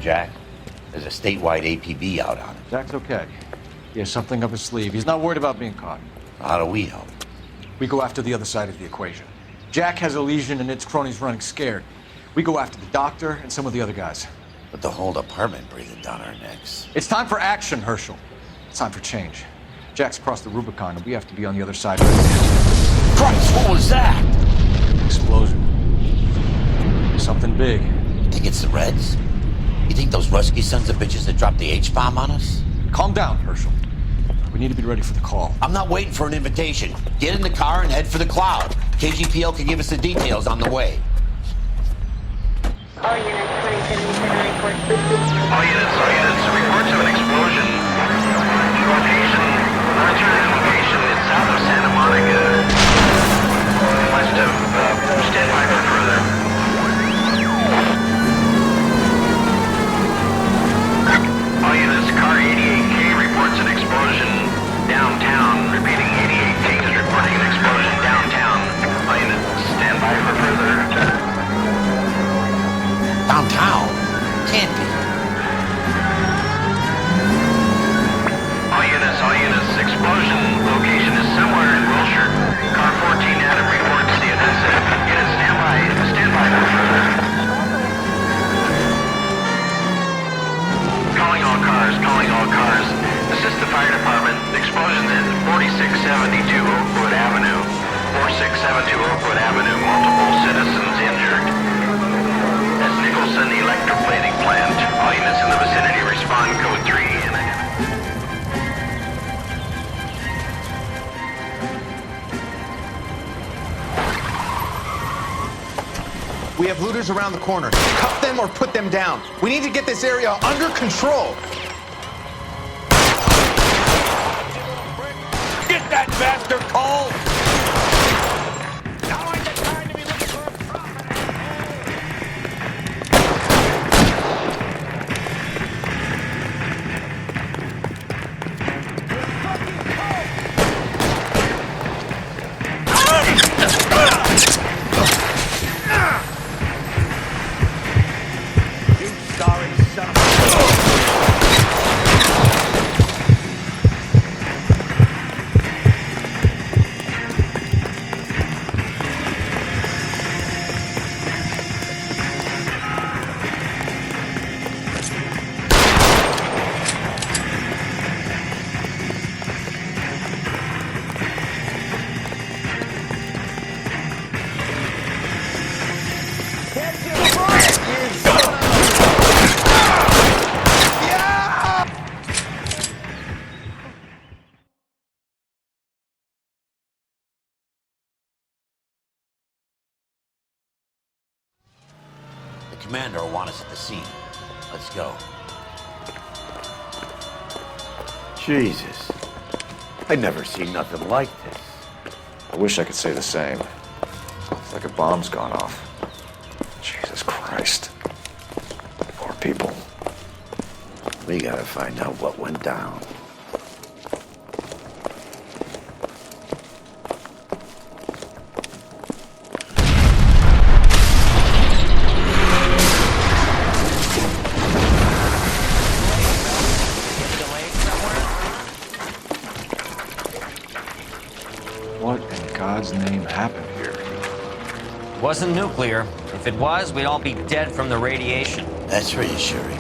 Jack. There's a statewide APB out on him. Jack's okay. He has something up his sleeve. He's not worried about being caught. How do we help? We go after the other side of the equation. Jack has a lesion and its cronies running scared. We go after the doctor and some of the other guys. But the whole department breathing down our necks. It's time for action, Herschel. It's time for change. Jack's crossed the Rubicon, and we have to be on the other side. Christ, what was that? Explosion. Something big. You think it's the Reds? You think those Rusky sons of bitches that dropped the H-bomb on us? Calm down, Herschel. We need to be ready for the call. I'm not waiting for an invitation. Get in the car and head for the cloud. KGPL can give us the details on the way. All units, 2079 report. All units, reports of an explosion. Location, alternative location is south of Santa Monica. West of, stand by for further. All units, car 88K reports an explosion downtown. Repeating, 88K is reporting an explosion downtown. All units, stand by for further. Downtown? Can't be. All units, explosion location is somewhere in Wilshire. Car 14 Adam reports the incident. Units, stand by for further. Calling all cars. Assist the fire department. Explosions at 4672 Oakwood Avenue. 4672 Oakwood Avenue. Multiple citizens injured. That's Nicholson Electroplating plant. All units in the vicinity respond code 3. We have looters around the corner. Cuff them or put them down. We need to get this area under control. Get that bastard, Cole! Now ain't the time to be looking for a profit. You sorry son of a... The commander will want us at the scene. Let's go. Jesus. I've never seen nothing like this. I wish I could say the same. It's like a bomb's gone off. Jesus Christ. Poor people. We gotta find out what went down. What in God's name happened here? Wasn't nuclear. If it was, we'd all be dead from the radiation. That's reassuring.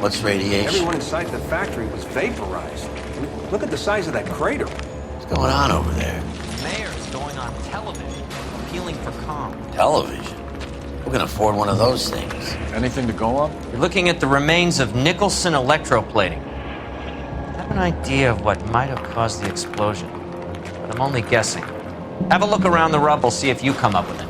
What's radiation? Everyone inside the factory was vaporized. Look at the size of that crater. What's going on over there? The mayor's going on television, appealing for calm. Television? Who can afford one of those things? Anything to go on? You're looking at the remains of Nicholson Electroplating. I have an idea of what might have caused the explosion, but I'm only guessing. Have a look around the rubble, see if you come up with it.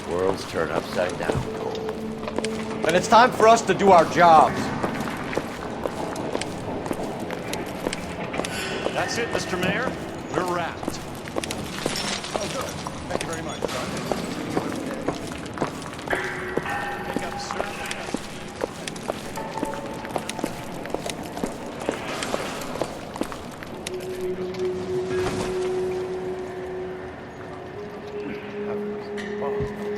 World's turned upside down, Cole. Then it's time for us to do our jobs. That's it, Mr. Mayor. We're wrapped. Oh, good. Thank you very much, son. Pick up, sir. Oh.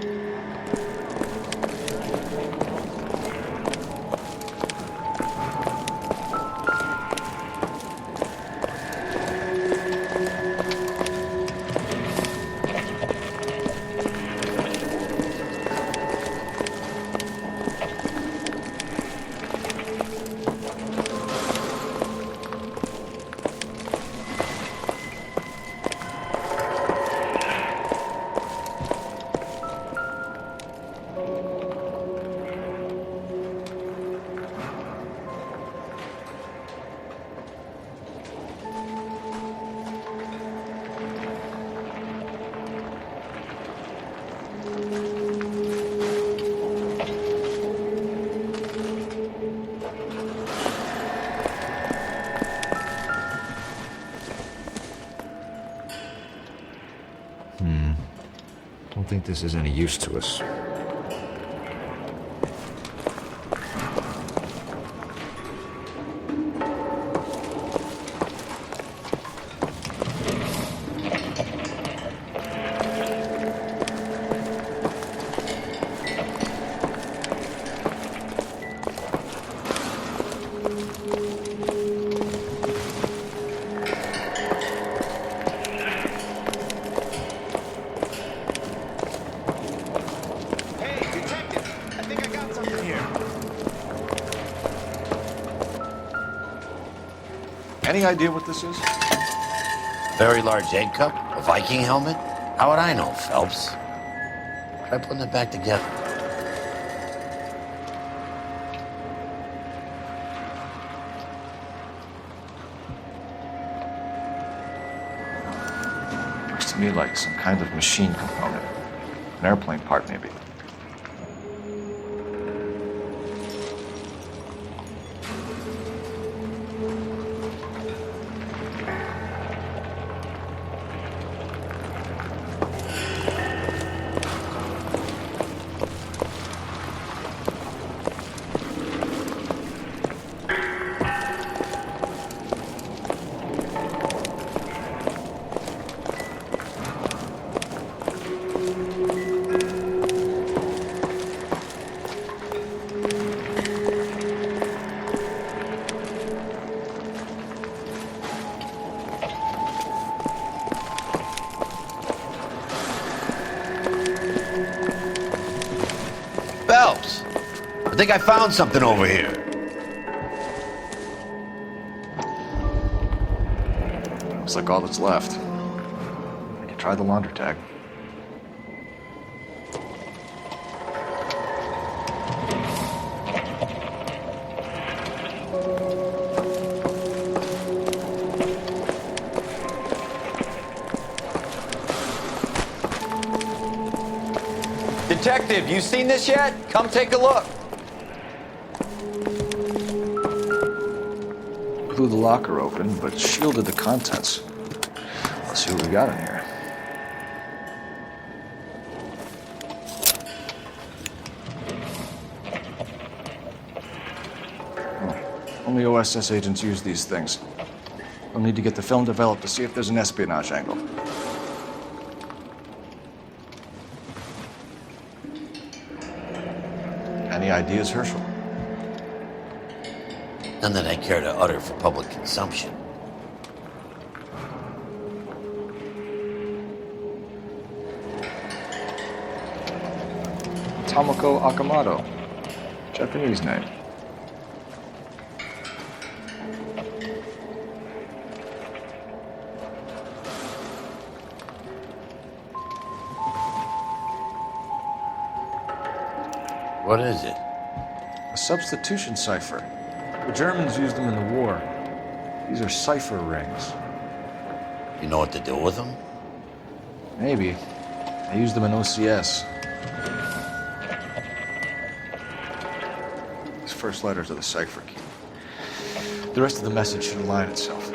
think this is any use to us. Hey, detective! I think I got something here. Any idea what this is? Very large egg cup? A Viking helmet? How would I know, Phelps? Try putting it back together. Looks to me like some kind of machine component. An airplane part, maybe. Phelps! I think I found something over here. Looks like all that's left. I can try the launder tag. Detective, you seen this yet? Come take a look. Blew the locker open, but shielded the contents. Let's see what we got in here. Oh, only OSS agents use these things. We'll need to get the film developed to see if there's an espionage angle. Any ideas, Herschel? None that I care to utter for public consumption. Tomoko Akamoto. Japanese name. What is it? A substitution cipher. The Germans used them in the war. These are cipher rings. You know what to do with them? Maybe. I used them in OCS. These first letters are the cipher key. The rest of the message should align itself.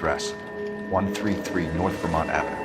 address. 133 North Vermont Avenue.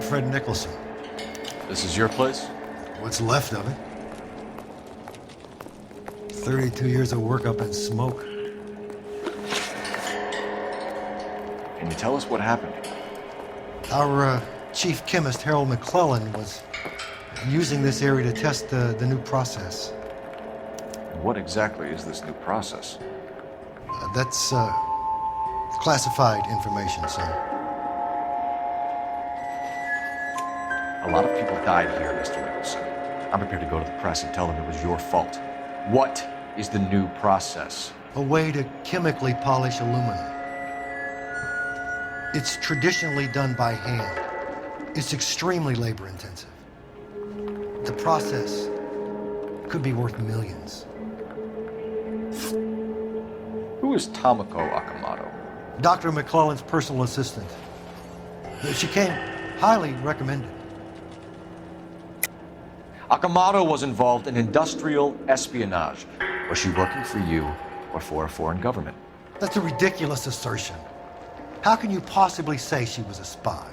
Fred Nicholson. This is your place? What's left of it. 32 years of work up in smoke. Can you tell us what happened? Our chief chemist, Harold McClellan, was using this area to test the new process. What exactly is this new process? That's classified information, son. A lot of people died here, Mr. Nicholson. I'm prepared to go to the press and tell them it was your fault. What is the new process? A way to chemically polish aluminum. It's traditionally done by hand. It's extremely labor-intensive. The process could be worth millions. Who is Tomoko Akamoto? Dr. McClellan's personal assistant. She came highly recommended. Akamoto was involved in industrial espionage. Was she working for you or for a foreign government? That's a ridiculous assertion. How can you possibly say she was a spy?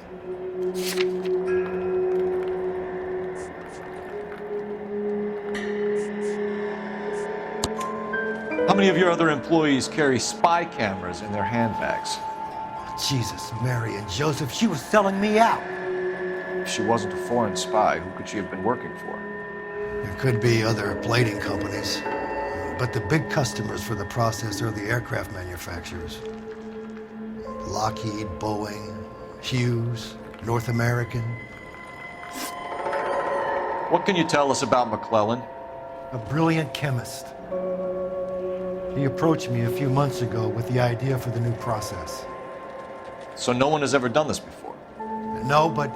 How many of your other employees carry spy cameras in their handbags? Jesus, Mary, and Joseph, she was selling me out. If she wasn't a foreign spy, who could she have been working for? There could be other plating companies, but the big customers for the process are the aircraft manufacturers. Lockheed, Boeing, Hughes, North American. What can you tell us about McClellan? A brilliant chemist. He approached me a few months ago with the idea for the new process. So no one has ever done this before? No, but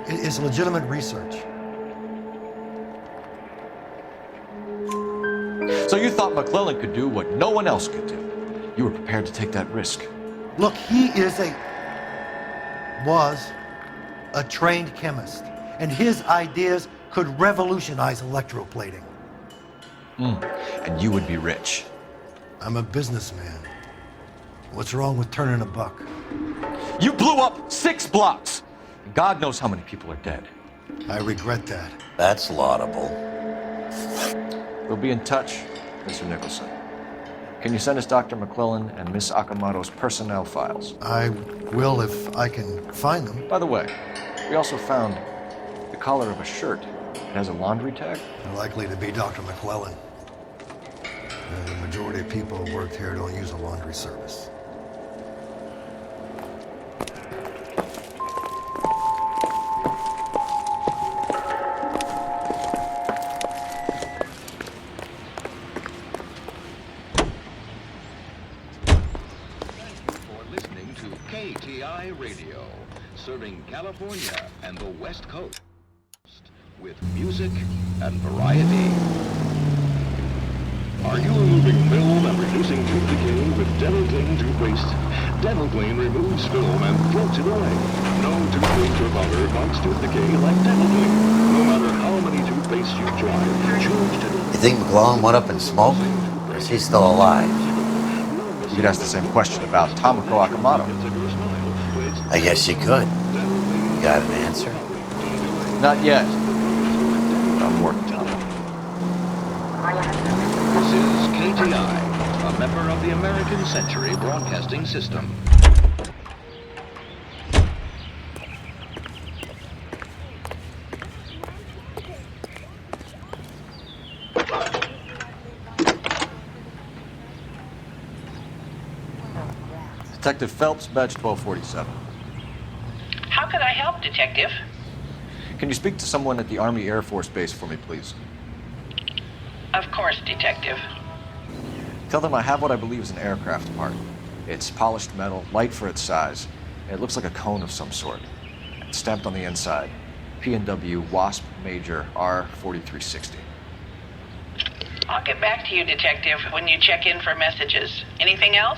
it's legitimate research. So you thought McClellan could do what no one else could do. You were prepared to take that risk. Look, he was a trained chemist, and his ideas could revolutionize electroplating. And you would be rich. I'm a businessman. What's wrong with turning a buck? You blew up 6 blocks! God knows how many people are dead. I regret that. That's laudable. We'll be in touch, Mr. Nicholson. Can you send us Dr. McClellan and Miss Akamoto's personnel files? I will if I can find them. By the way, we also found the collar of a shirt. It has a laundry tag. Likely to be Dr. McClellan. The majority of people who work here don't use a laundry service. Listening to KTI Radio, serving California and the West Coast with music and variety. Are you removing film and reducing tooth decay with Dental Clean toothpaste? Dental Clean removes film and floats it away. No toothpaste or butter fights tooth decay like Dental Clean. No matter how many toothpastes you try, choose Dental Clean. You think McClellan went up in smoke? Or is he still alive? You could ask the same question about Tomoko Akamoto. I guess you could. You got an answer? Not yet. But I'm working on it. This is KTI, a member of the American Century Broadcasting System. Detective Phelps, badge 1247. How could I help, Detective? Can you speak to someone at the Army Air Force Base for me, please? Of course, Detective. Tell them I have what I believe is an aircraft part. It's polished metal, light for its size. It looks like a cone of some sort. It's stamped on the inside. P&W Wasp Major R4360. I'll get back to you, Detective, when you check in for messages. Anything else?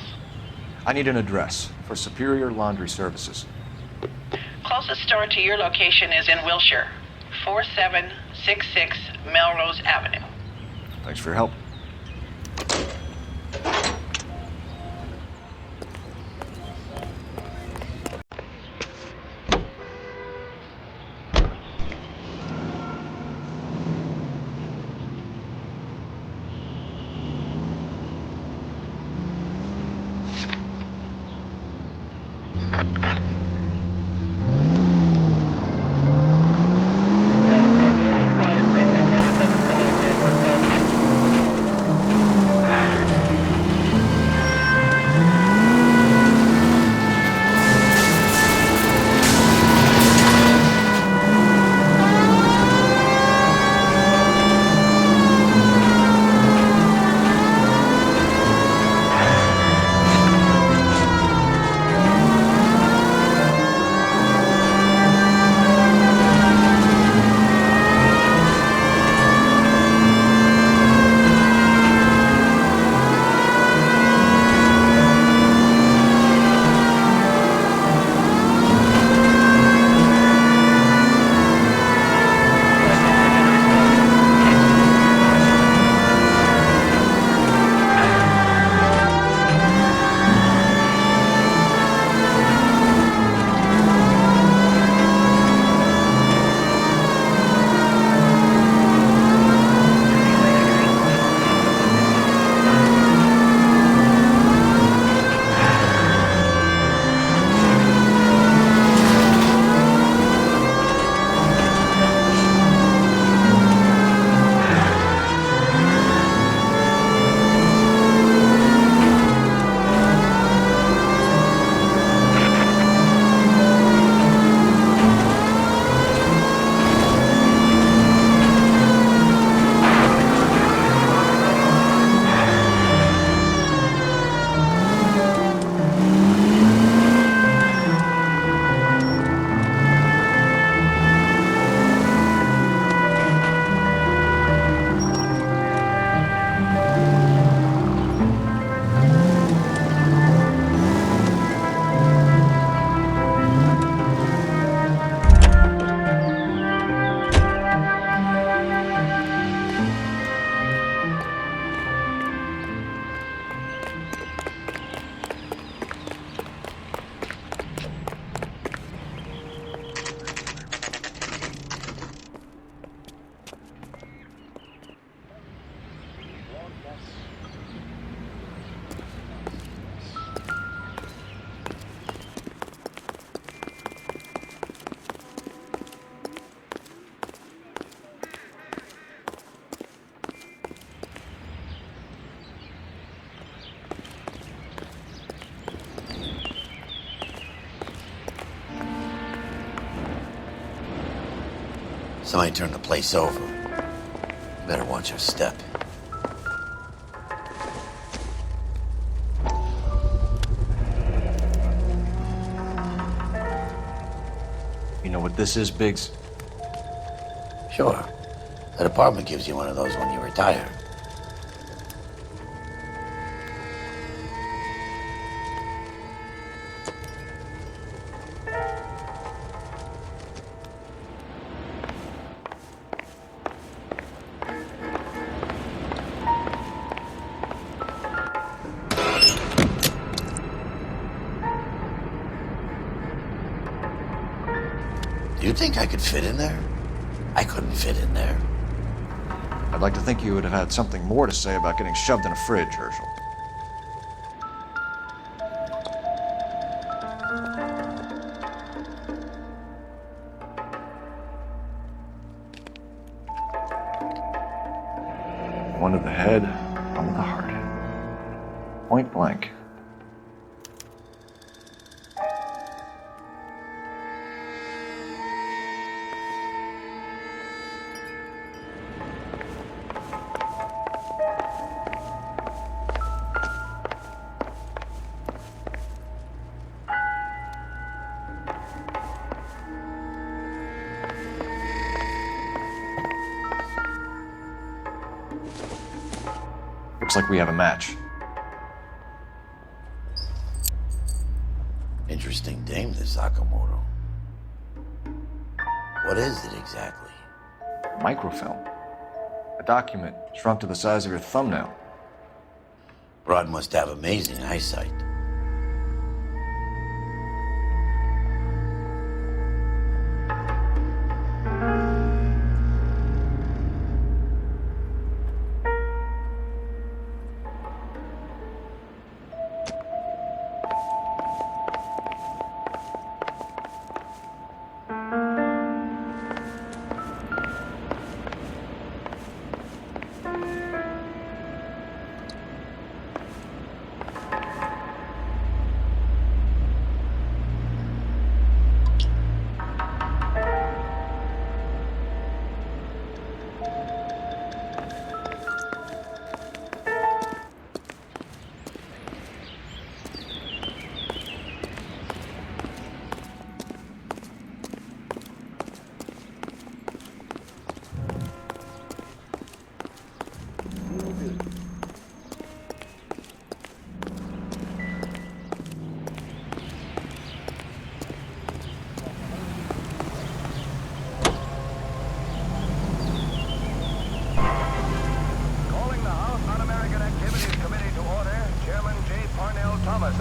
I need an address for Superior Laundry Services. Closest store to your location is in Wilshire, 4766 Melrose Avenue. Thanks for your help. Somebody turned the place over. Better watch your step. You know what this is, Biggs? Sure. That apartment gives you one of those when you retire. Do you think I could fit in there? I couldn't fit in there. I'd like to think you would have had something more to say about getting shoved in a fridge, Herschel. One to the head, one to the heart. Point blank. Looks like we have a match. Interesting dame, this Sakamoto. What is it exactly? Microfilm. A document shrunk to the size of your thumbnail. Broad must have amazing eyesight.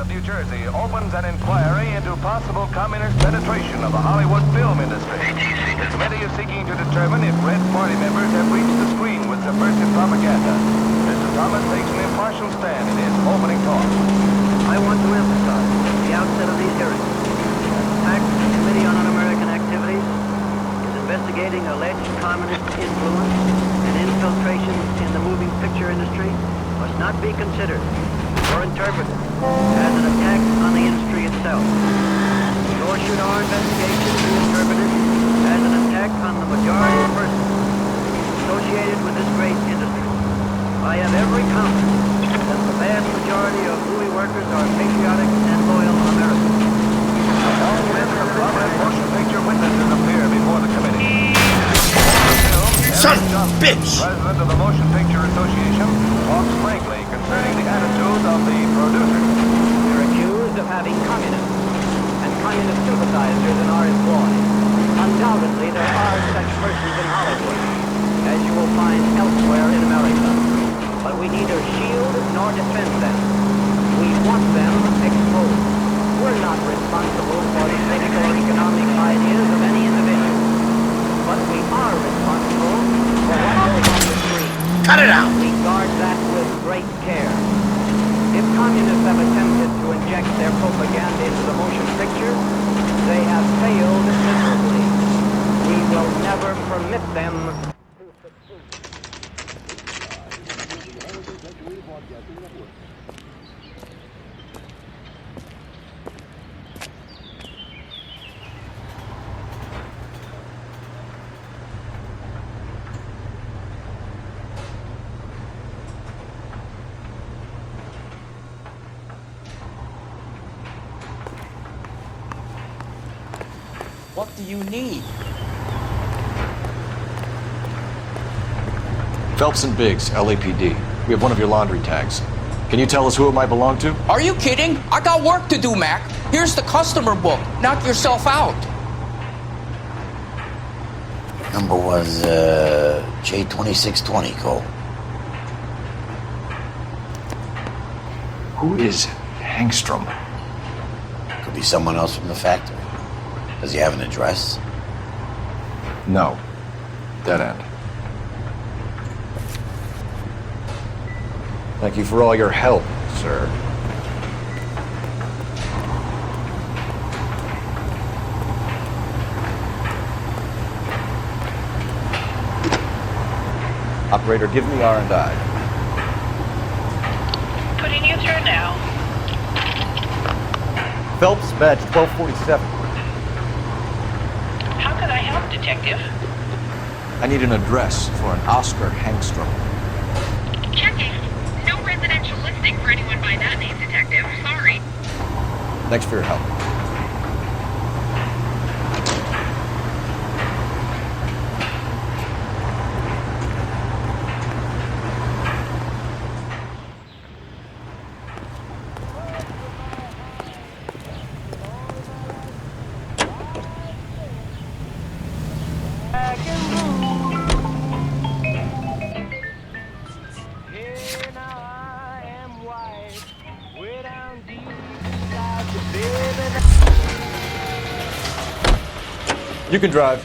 of New Jersey opens an inquiry into possible communist penetration of the Hollywood film industry. The committee is seeking to determine if Red Party members have reached the screen with subversive propaganda. Mr. Thomas takes an impartial stand in his opening talk. I want to emphasize at the outset of these hearings that the fact that the Committee on Un-American Activities is investigating alleged communist influence and infiltration in the moving picture industry must not be considered or interpreted as an attack on the industry itself. Nor should our investigation be interpreted as an attack on the majority of persons associated with this great industry. I have every confidence that the vast majority of movie workers are patriotic and loyal Americans. All Mr. prominent motion picture witnesses appear before the committee. Son of a bitch! President of the Motion Picture Association talks frankly concerning the attitude of the producers. We're accused of having communists and communist sympathizers in our employ. Undoubtedly, there are such persons in Hollywood, as you will find elsewhere in America. But we neither shield nor defend them. We want them exposed. We're not responsible for the political or economic ideas of any individual. But we are responsible for what goes on the screen. Cut it out! We guard that with great care. If communists have attempted to inject their propaganda into the motion picture, they have failed miserably. We will never permit them to succeed. What do you need? Phelps and Biggs, LAPD. We have one of your laundry tags. Can you tell us who it might belong to? Are you kidding? I got work to do, Mac. Here's the customer book. Knock yourself out. Number was, J2620, Cole. Who is Hangstrom? Could be someone else from the factory. Does he have an address? No. Dead end. Thank you for all your help, sir. Operator, give me R&I. Putting you through now. Phelps, badge 1247. How can I help, Detective? I need an address for an Oscar Hangstrom. Checking. No residential listing for anyone by that name, Detective. Sorry. Thanks for your help. You can drive.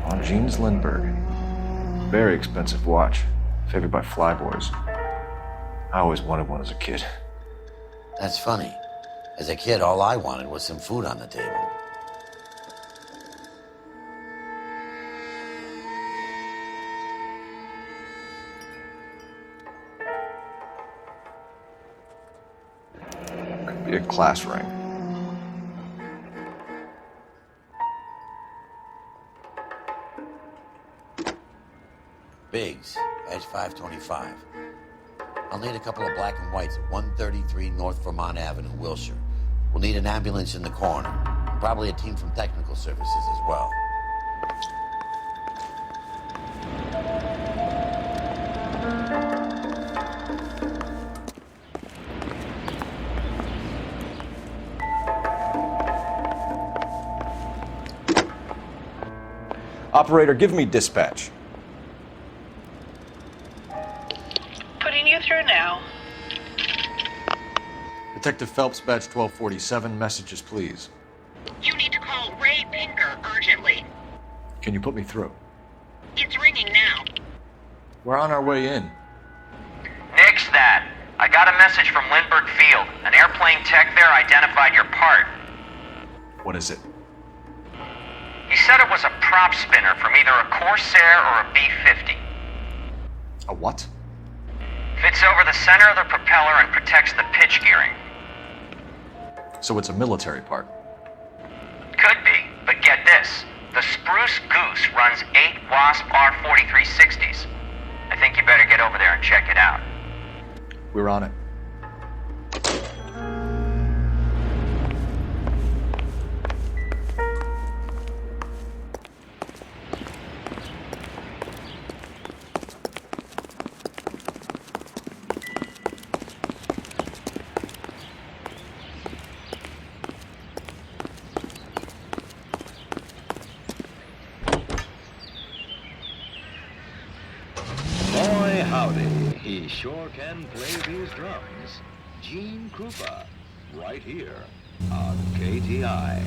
On Jeans Lindbergh. Very expensive watch. Favored by flyboys. I always wanted one as a kid. That's funny. As a kid, all I wanted was some food on the table. Could be a class ring. Biggs, edge 525. I'll need a couple of black and whites at 133 North Vermont Avenue, Wilshire. We'll need an ambulance in the corner. Probably a team from technical services as well. Operator, give me dispatch. Putting you through now. Detective Phelps, badge 1247, messages please. You need to call Ray Pinker urgently. Can you put me through? It's ringing now. We're on our way in. Nix that. I got a message from Lindbergh Field. An airplane tech there identified your part. What is it? He said it was a prop spinner from either a Corsair or a B-50. A what? Fits over the center of the propeller and protects the pitch gearing. So it's a military part. Could be, but get this. The Spruce Goose runs 8 Wasp R-4360s. I think you better get over there and check it out. We're on it. Boy, howdy. He sure can play these drums. Gene Krupa, right here on KTI.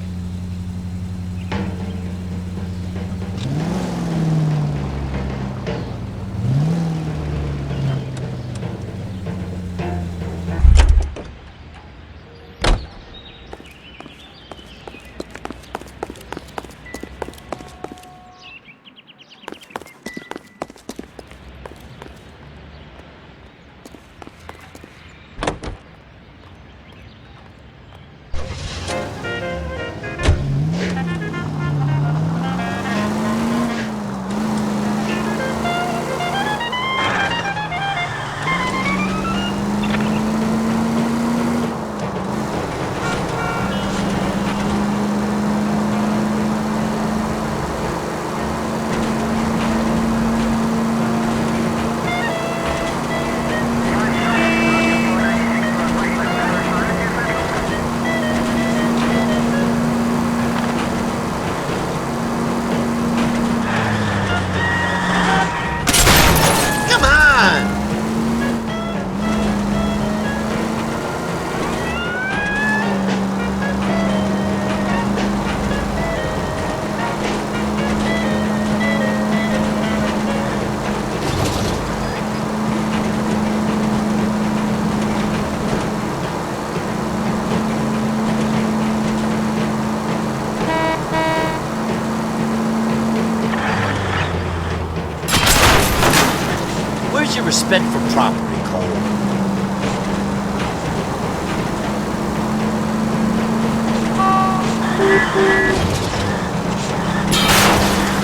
Where's your respect for property, Cole?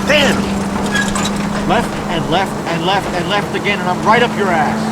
Stand! Left and left and left and left again, and I'm right up your ass.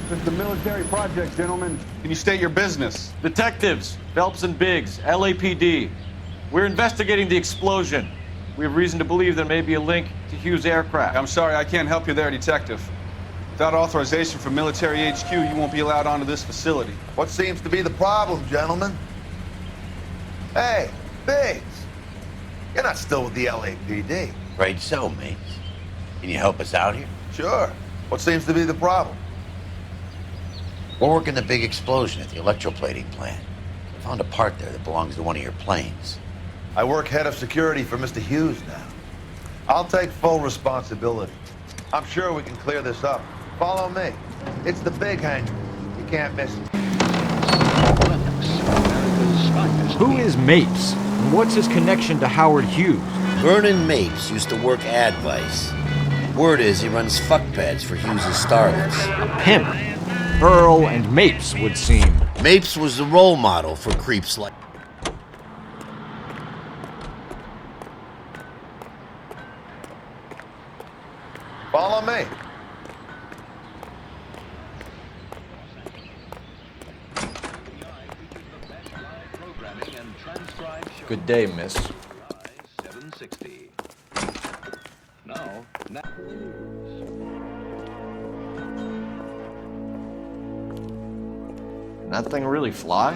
This is the military project, gentlemen. Can you state your business? Detectives, Phelps and Biggs, LAPD. We're investigating the explosion. We have reason to believe there may be a link to Hughes' aircraft. I'm sorry, I can't help you there, Detective. Without authorization from military HQ, you won't be allowed onto this facility. What seems to be the problem, gentlemen? Hey, Biggs. You're not still with the LAPD. Afraid so, Mapes. Can you help us out here? Sure. What seems to be the problem? We're working the big explosion at the electroplating plant. We found a part there that belongs to one of your planes. I work head of security for Mr. Hughes now. I'll take full responsibility. I'm sure we can clear this up. Follow me. It's the big hangar. You can't miss it. Who is Mapes? And what's his connection to Howard Hughes? Vernon Mapes used to work advice. Word is he runs fuck pads for Hughes' starlets. A pimp. Earl and Mapes would seem. Mapes was the role model for creeps like... Follow me. Good day, miss. 760. Can that thing really fly?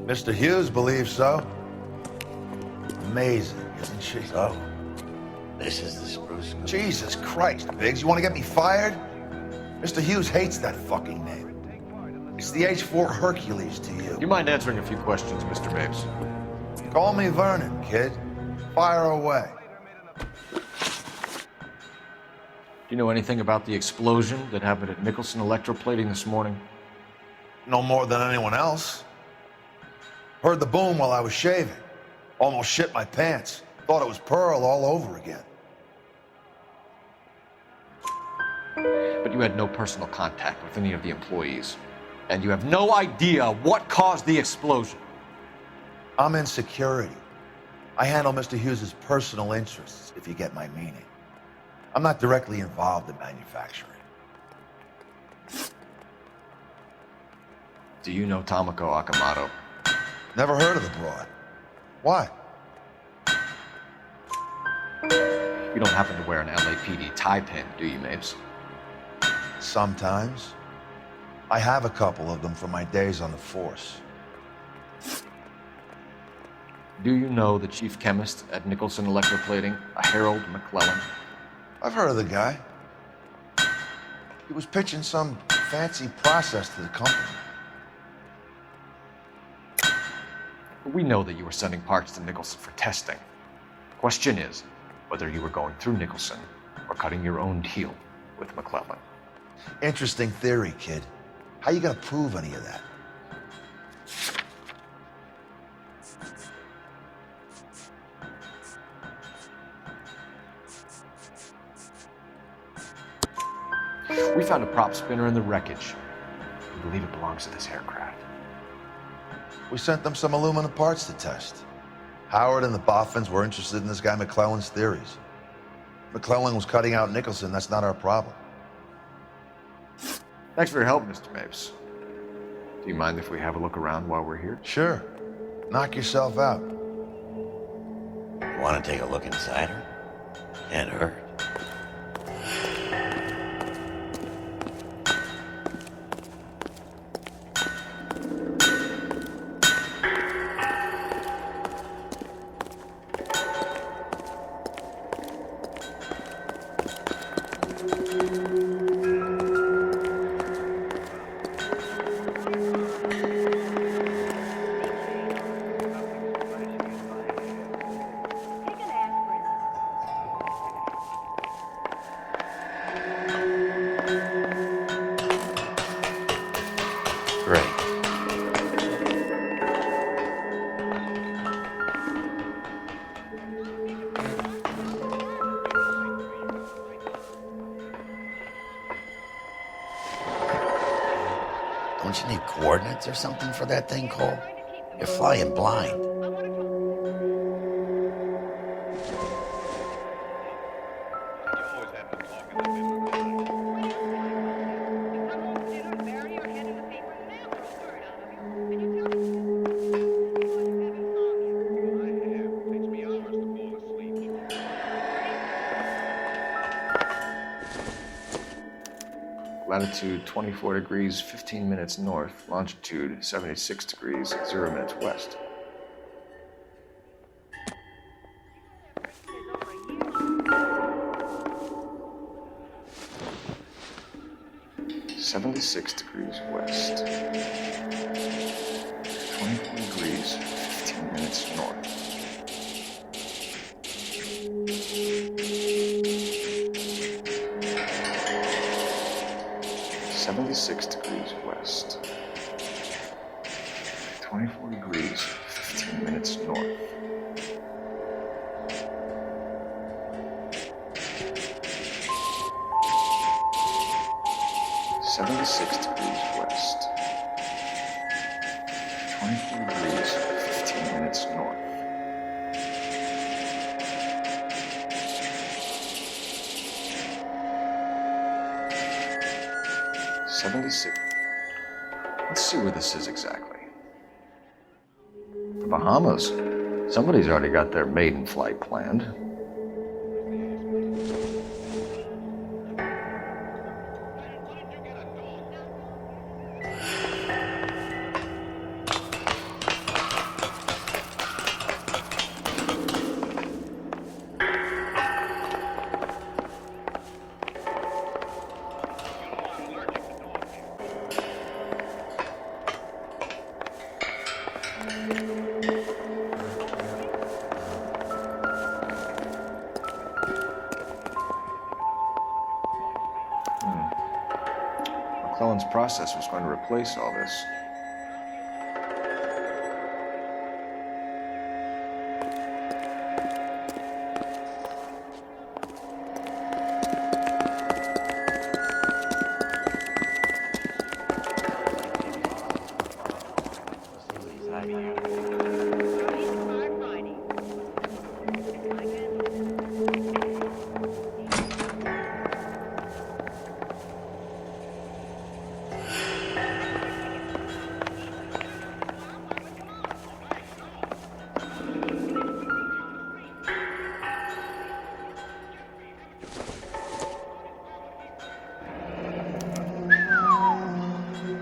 Mr. Hughes believes so. Amazing, isn't she? So, this is the spruce. Jesus Christ, Biggs, you want to get me fired? Mr. Hughes hates that fucking name. It's the H-4 Hercules to you. You mind answering a few questions, Mr. Mapes? Call me Vernon, kid. Fire away. Do you know anything about the explosion that happened at Nicholson Electroplating this morning? No more than anyone else. Heard the boom while I was shaving. Almost shit my pants. Thought it was Pearl all over again. But you had no personal contact with any of the employees. And you have no idea what caused the explosion. I'm in security. I handle Mr. Hughes' personal interests, if you get my meaning. I'm not directly involved in manufacturing. Do you know Tomoko Akamoto? Never heard of the broad. Why? You don't happen to wear an LAPD tie pin, do you, Mapes? Sometimes. I have a couple of them from my days on the force. Do you know the chief chemist at Nicholson Electroplating, a Harold McClellan? I've heard of the guy. He was pitching some fancy process to the company. We know that you were sending parts to Nicholson for testing. Question is whether you were going through Nicholson or cutting your own deal with McClellan. Interesting theory, kid. How you gonna prove any of that? We found a prop spinner in the wreckage. We believe it belongs to this aircraft. We sent them some aluminum parts to test. Howard and the Boffins were interested in this guy McClellan's theories. McClellan was cutting out Nicholson. That's not our problem. Thanks for your help, Mr. Mapes. Do you mind if we have a look around while we're here? Sure. Knock yourself out. You want to take a look inside her? Can't hurt. Don't you need coordinates or something for that thing, Cole? You're flying blind. Latitude 24 degrees, 15 minutes north. Longitude 76 degrees, 0 minutes west. (76 degrees west). 24 degrees, 15 minutes north. 76 degrees west. 24 degrees, 15 minutes north. (76 degrees west. 24 degrees, 15 minutes north. 76. Let's see where this is exactly. The Bahamas. Somebody's already got their maiden flight planned. McClellan's process was going to replace all this.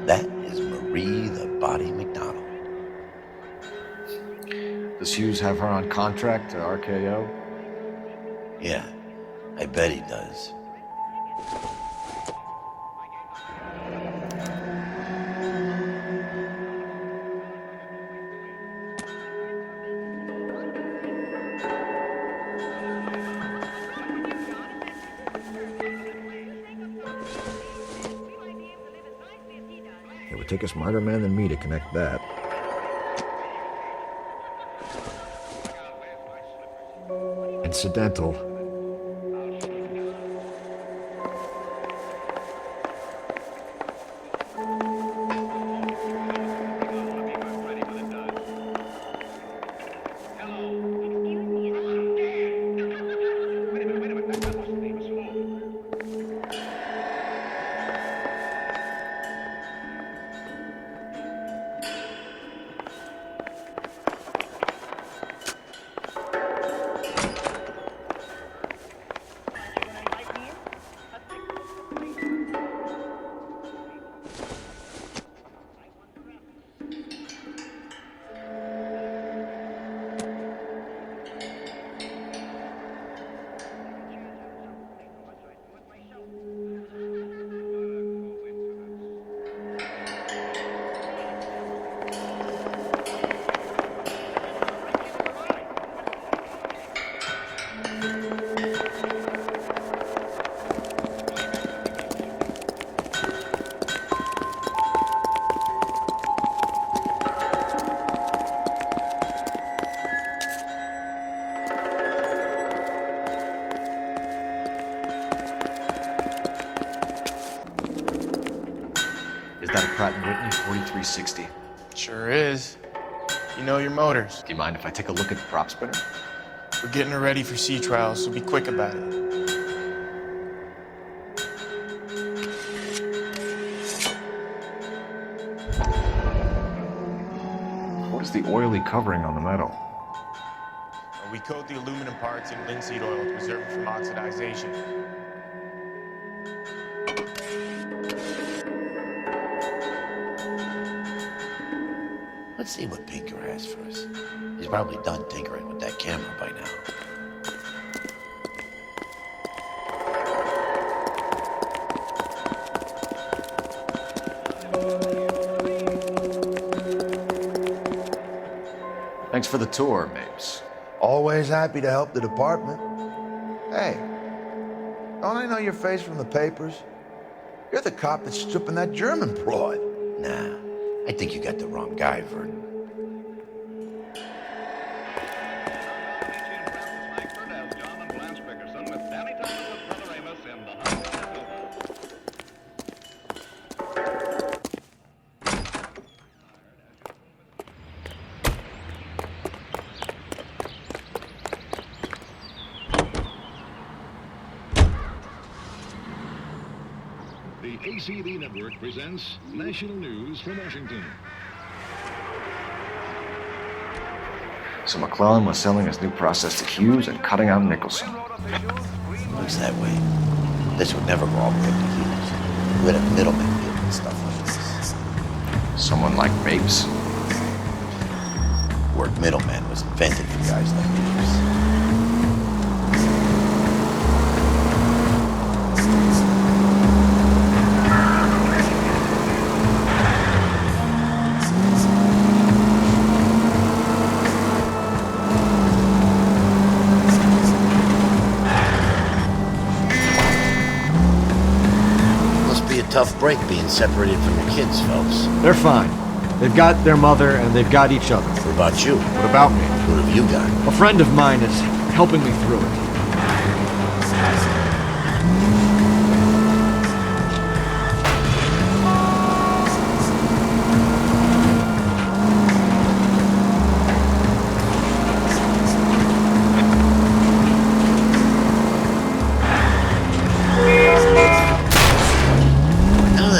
That is Marie the Body McDonald. Does Hughes have her on contract to RKO? Yeah, I bet he does. It would take a smarter man than me to connect that. Incidental. Is that a Pratt & Whitney 4360? Sure is. You know your motors. Do you mind if I take a look at the prop spinner? We're getting her ready for sea trials, so be quick about it. What is the oily covering on the metal? We coat the aluminum parts in linseed oil to preserve it from oxidization. Let's see what Pinker has for us. He's probably done tinkering with that camera by now. Thanks for the tour, Mapes. Always happy to help the department. Hey, don't I know your face from the papers? You're the cop that's stripping that German broad. Nah, I think you got the wrong guy, Vernon. The ACB Network presents National News from Washington. So McClellan was selling his new process to Hughes and cutting out Nicholson. Looks that way. This would never go all the way up to Hughes. We'd have middlemen dealing stuff like this. Someone like Mapes? The word middleman was invented for guys like Mapes. Tough break being separated from your kids, fellas. They're fine. They've got their mother and they've got each other. What about you? What about me? What have you got? A friend of mine is helping me through it.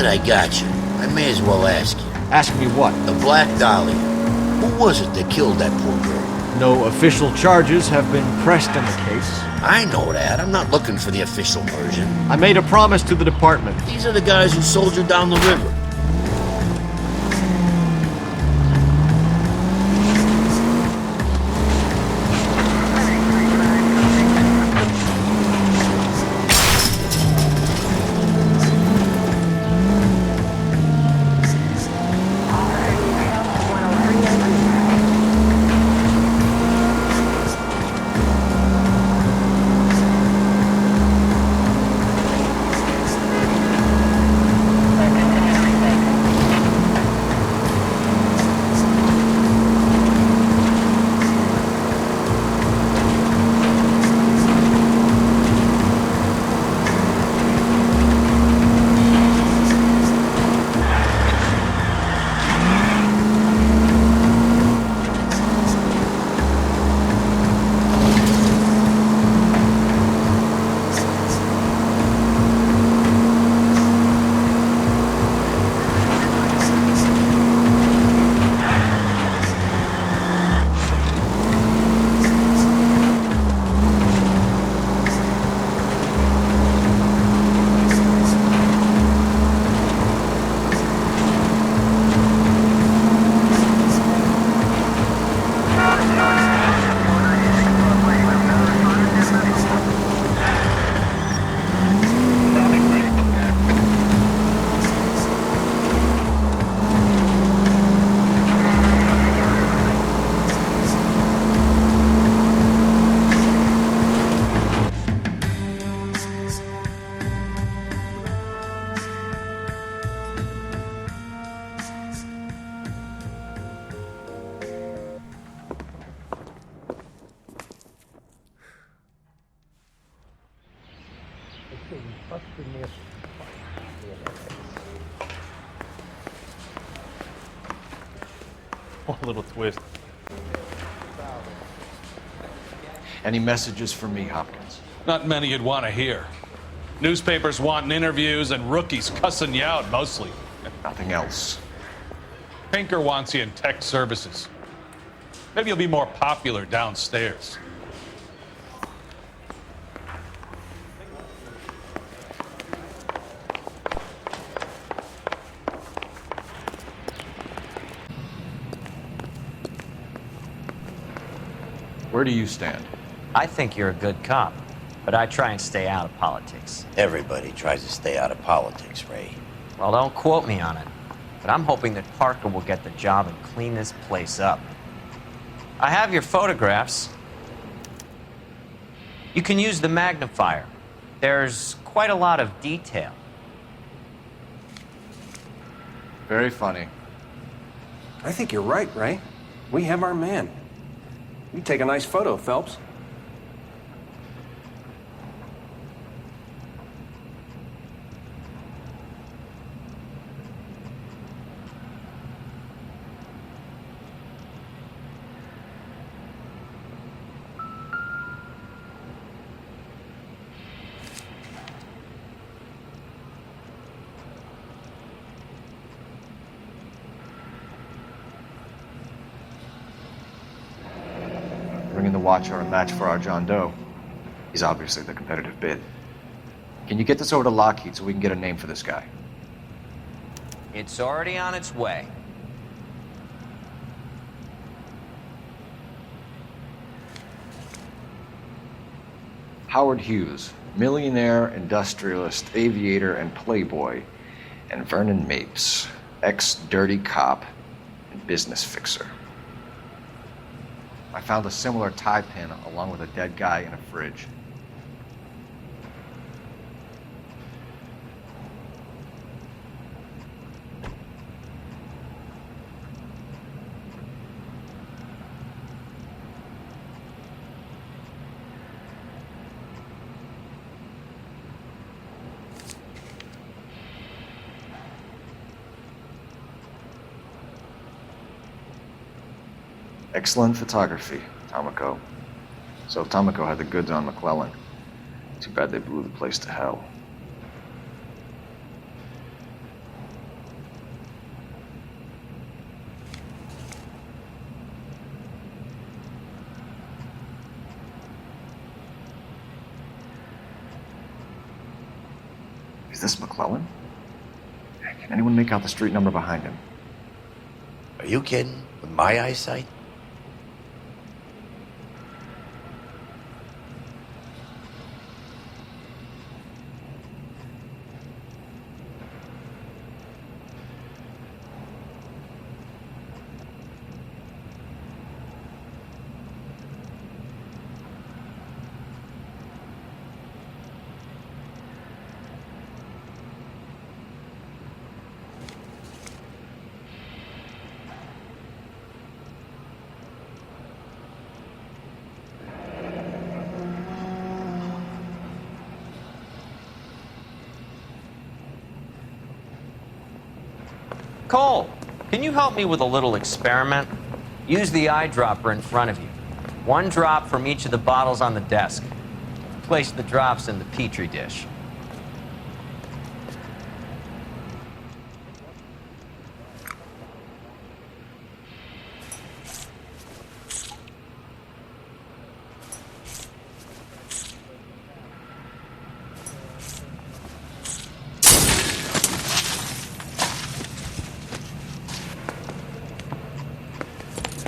I got you. I may as well ask you. Ask me what? The Black Dahlia. Who was it that killed that poor girl? No official charges have been pressed in the case. I know that. I'm not looking for the official version. I made a promise to the department. These are the guys who soldiered down the river. Oh, a little twist. Any messages for me, Hopkins? Not many you'd want to hear. Newspapers wanting interviews and rookies cussing you out mostly. Nothing else. Pinker wants you in tech services. Maybe you'll be more popular downstairs. Where do you stand? I think you're a good cop, but I try and stay out of politics. Everybody tries to stay out of politics, Ray. Well, don't quote me on it, but I'm hoping that Parker will get the job and clean this place up. I have your photographs. You can use the magnifier. There's quite a lot of detail. Very funny. I think you're right, Ray. We have our man. You take a nice photo, Phelps. Bringing the watch are a match for our John Doe. He's obviously the competitive bid. Can you get this over to Lockheed so we can get a name for this guy? It's already on its way. Howard Hughes, millionaire, industrialist, aviator, and playboy. And Vernon Mapes, ex-dirty cop and business fixer. I found a similar tie pin along with a dead guy in a fridge. Excellent photography, Tomoko. So Tomoko had the goods on McClellan. Too bad they blew the place to hell. Is this McClellan? Can anyone make out the street number behind him? Are you kidding? With my eyesight? Cole, can you help me with a little experiment? Use the eyedropper in front of you. One drop from each of the bottles on the desk. Place the drops in the Petri dish.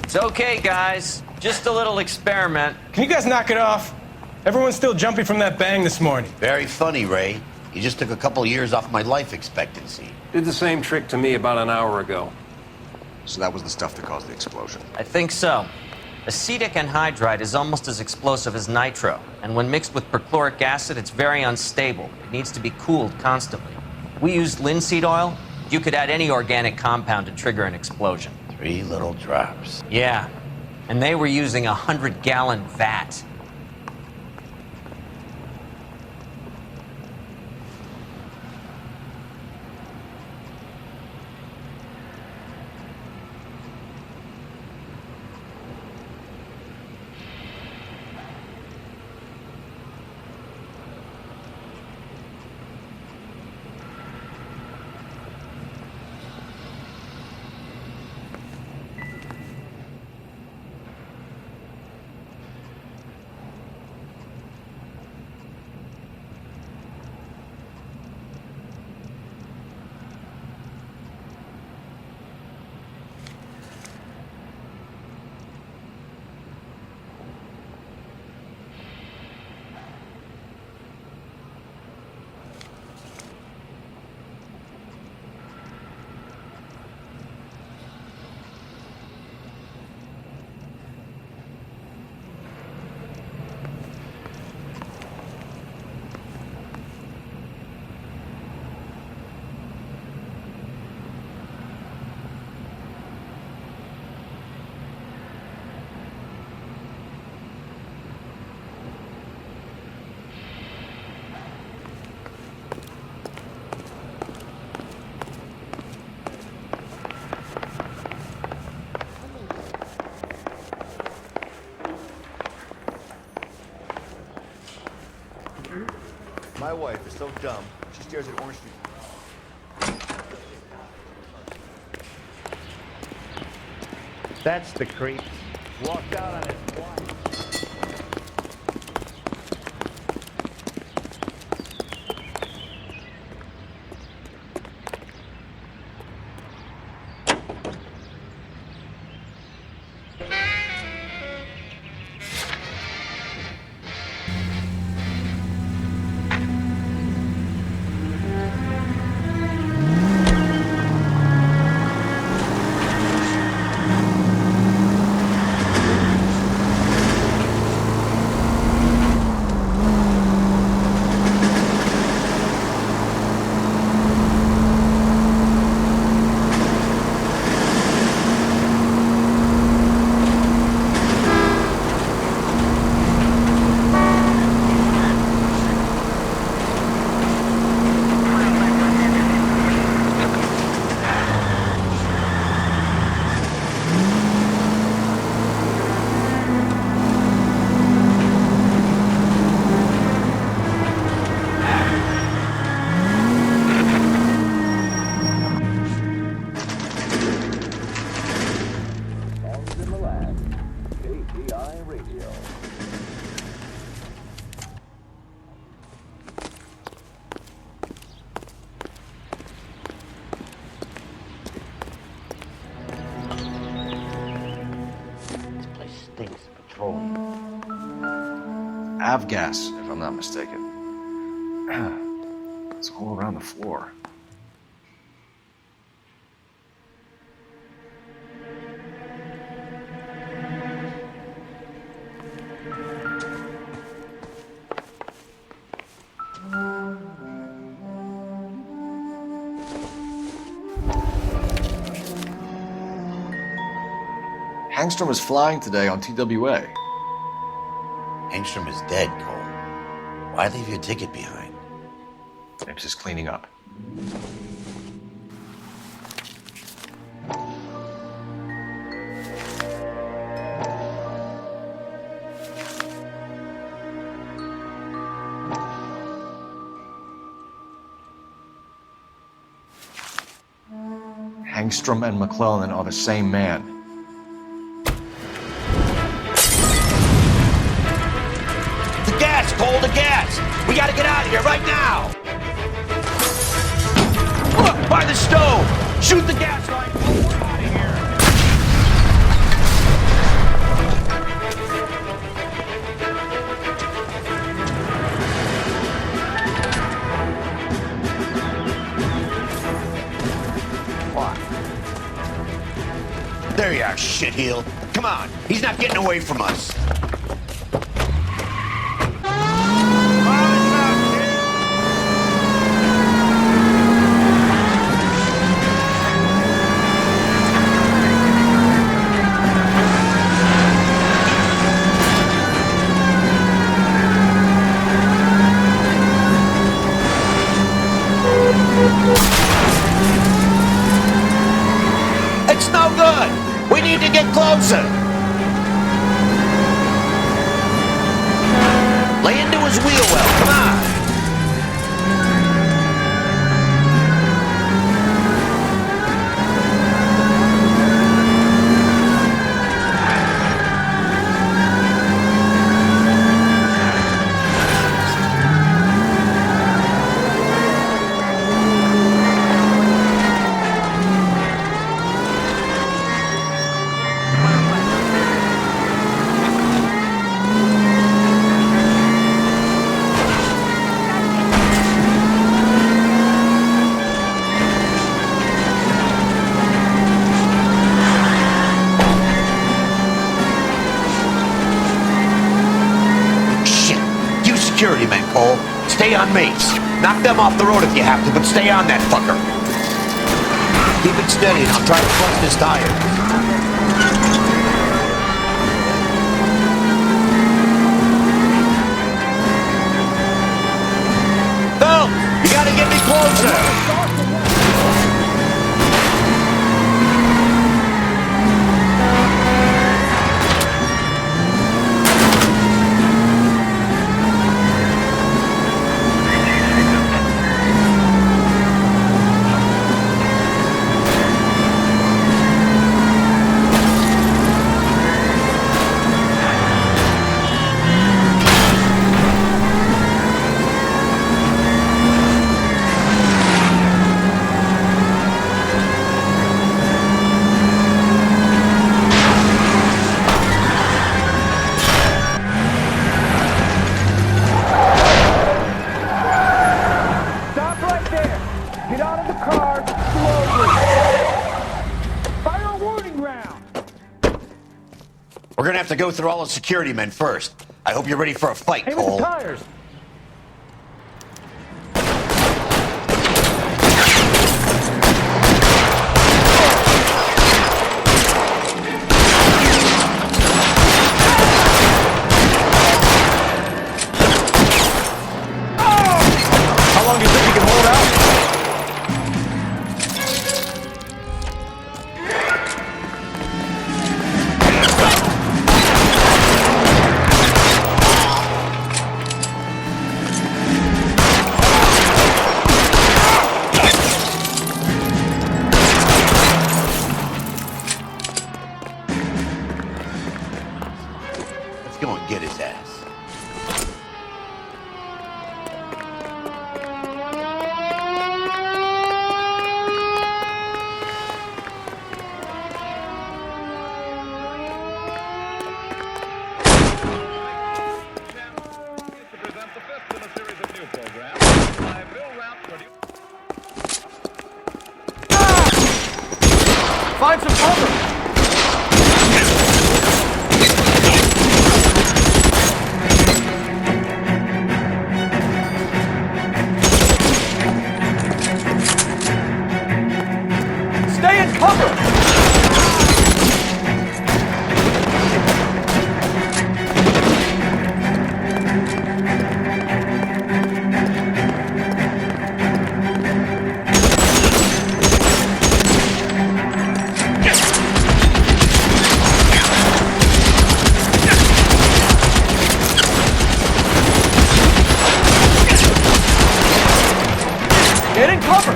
It's okay, guys. Just a little experiment. Can you guys knock it off? Everyone's still jumping from that bang this morning. Very funny, Ray. You just took a couple years off my life expectancy. Did the same trick to me about an hour ago. So that was the stuff that caused the explosion? I think so. Acetic anhydride is almost as explosive as nitro, and when mixed with perchloric acid, it's very unstable. It needs to be cooled constantly. We used linseed oil. You could add any organic compound to trigger an explosion. 3 little drops. Yeah, and they were using a 100-gallon vat. My wife is so dumb, she stares at Orange Street. That's the creep. Walked out on his wife. Avgas, if I'm not mistaken. It's all around the floor. Hangstrom was flying today on TWA. Hangstrom is dead, Cole. Why leave your ticket behind? Mapes is cleaning up. Hangstrom and McClellan are the same man. The gas, Cole, the gas! We gotta get out of here right now! Look, by the stove! Shoot the gas line! We're out of here! There you are, shitheel. Come on, he's not getting away from us. It's no good! We need to get closer! Lay into his wheel well, come on! Security men, Cole. Stay on Mapes. Knock them off the road if you have to, but stay on that fucker. Keep it steady and I'll try to flush this tire. Phelps, you gotta get me closer. go through all the security men first. I hope you're ready for a fight, Hey, with Cole. the tires! How long do you think you can hold out? Let's go and get his ass. Find some cover! Stay in cover! Get in cover!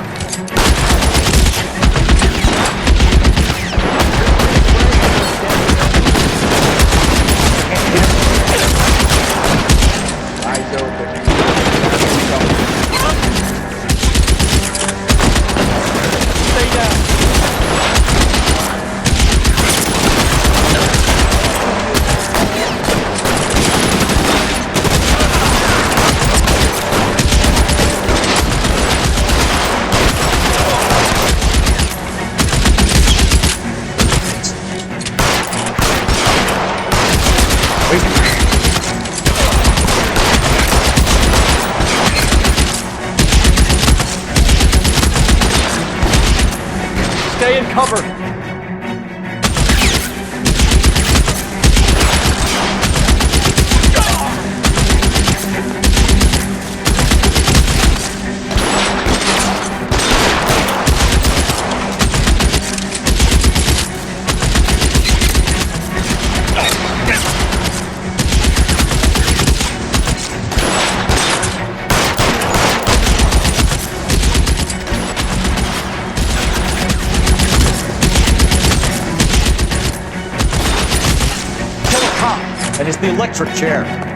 Eyes open. Stay down. Stay in cover! And it's the electric chair.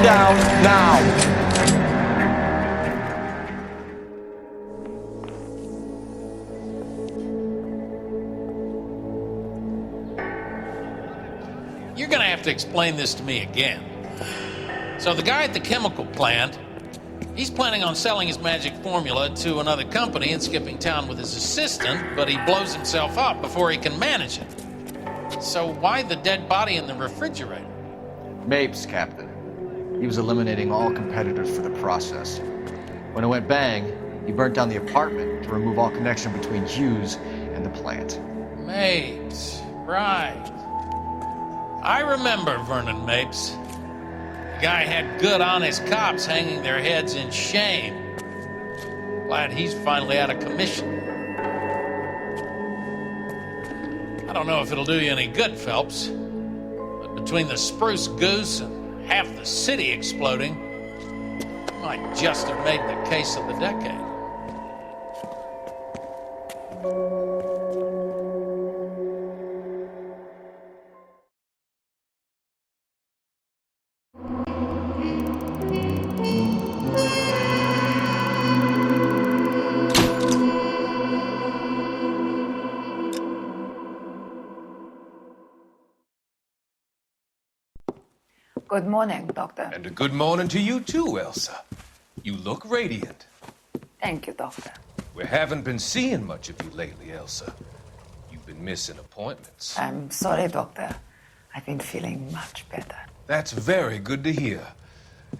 Down now. You're gonna have to explain this to me again. So the guy at the chemical plant, he's planning on selling his magic formula to another company and skipping town with his assistant, but he blows himself up before he can manage it. So why the dead body in the refrigerator? Mapes, Captain. He was eliminating all competitors for the process. When it went bang, he burnt down the apartment to remove all connection between Hughes and the plant. Mapes, right. I remember Vernon Mapes. The guy had good, honest cops hanging their heads in shame. Glad he's finally out of commission. I don't know if it'll do you any good, Phelps, but Between the Spruce Goose and half the city exploding, might just have made the case of the decade. Good morning, Doctor. And a good morning to you too, Elsa. You look radiant. Thank you, Doctor. We haven't been seeing much of you lately, Elsa. You've been missing appointments. I'm sorry, Doctor. I've been feeling much better. That's very good to hear.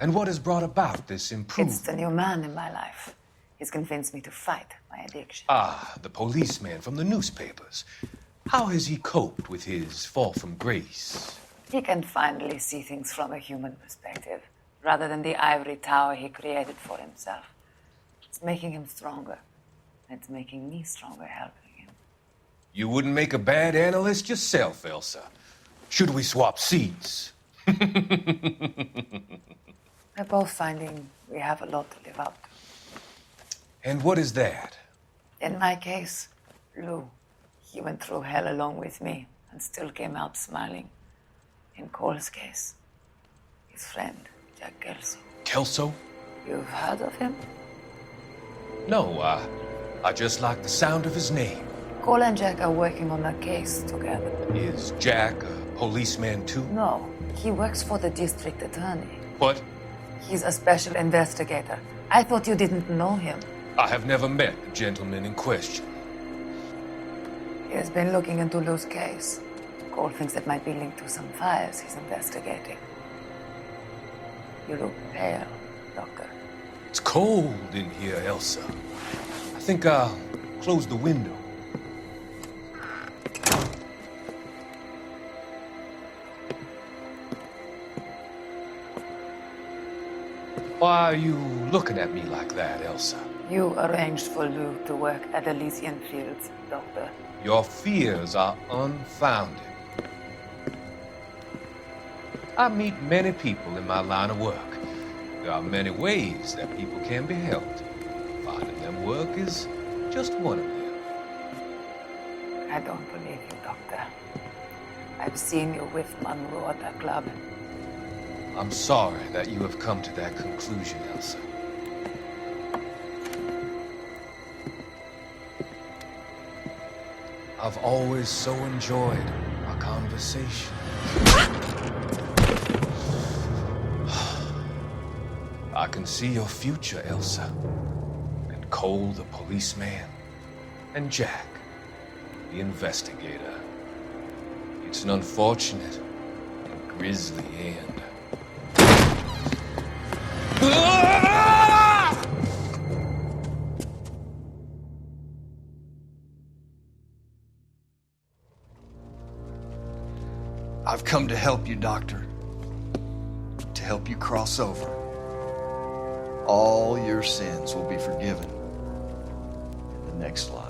And what has brought about this improvement? It's the new man in my life. He's convinced me to fight my addiction. Ah, the policeman from the newspapers. How has he coped with his fall from grace? He can finally see things from a human perspective, rather than the ivory tower he created for himself. It's making him stronger. It's making me stronger helping him. You wouldn't make a bad analyst yourself, Elsa. Should we swap seats? We're both finding we have a lot to live up to. And what is that? In my case, Lou, he went through hell along with me and still came out smiling. In Cole's case, his friend, Jack Kelso. Kelso? You've heard of him? No, I just like the sound of his name. Cole and Jack are working on a case together. Is Jack a policeman too? No, he works for the district attorney. What? He's a special investigator. I thought you didn't know him. I have never met the gentleman in question. He has been looking into Lou's case. Cole thinks it might be linked to some fires he's investigating. You look pale, Doctor. It's cold in here, Elsa. I think I'll close the window. Why are you looking at me like that, Elsa? You arranged for Lou to work at Elysian Fields, Doctor. Your fears are unfounded. I meet many people in my line of work. There are many ways that people can be helped. Finding them work is just one of them. I don't believe you, Doctor. I've seen you with Monroe at the club. I'm sorry that you have come to that conclusion, Elsa. I've always so enjoyed our conversation. I can see your future, Elsa. And Cole, the policeman, and Jack, the investigator. It's an unfortunate and grisly end. I've come to help you, Doctor. To help you cross over. All your sins will be forgiven in the next life.